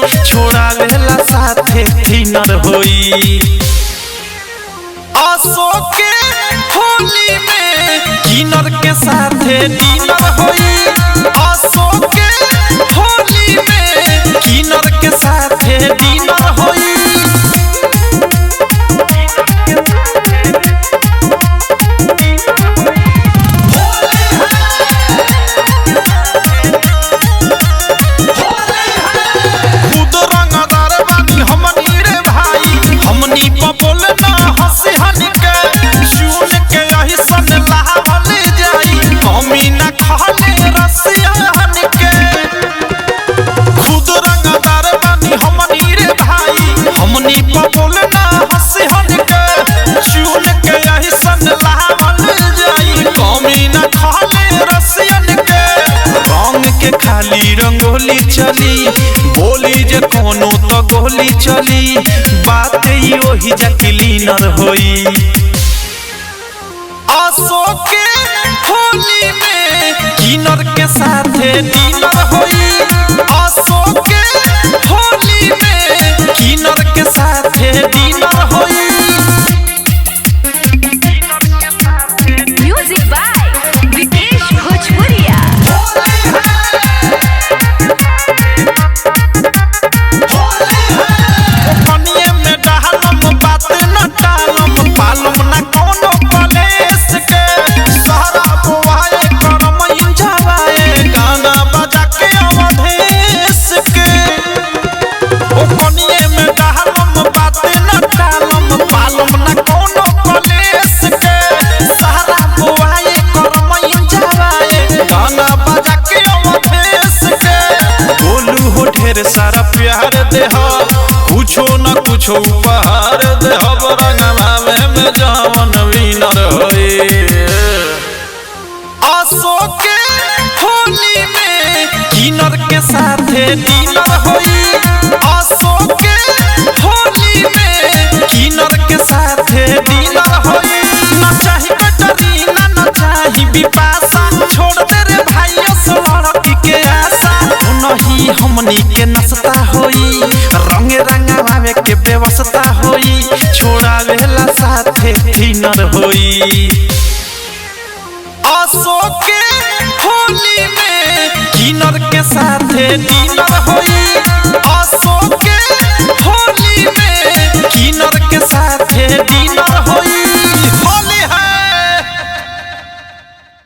छोड़ा लेला साथे डिनर होई। आसो के होली में किनर के साथे डिनर होई। आसो के होली में किनर के साथे डिनर होई। खाली रंगोली चली बोली जे कोनो तो गोली चली। बात ही वही जक्लीनर होई। आसो के होली में किनर के साथे डिनर होई। आसो के होली में किनर के साथे डिनर होई। म्यूजिक बाय विकेश भोजपुरिया। सारा प्यार दे कुछो न कुछो उपहार दे रंगवा में जवन विनर होई। आसो के होली में किनर के साथे डिनर होई। आसो के होली में किनर के साथे डिनर होई। न चाही कटरीना न चाही बिपाशा छोड़ दे रे भाई लड़की के आशा। नहीं हमनी के नसता होई रंग रंगवा में के व्यवस्था होई। छोड़ा लेला साथे डिनर होई। आसो के होली में किनर के साथे डिनर होई।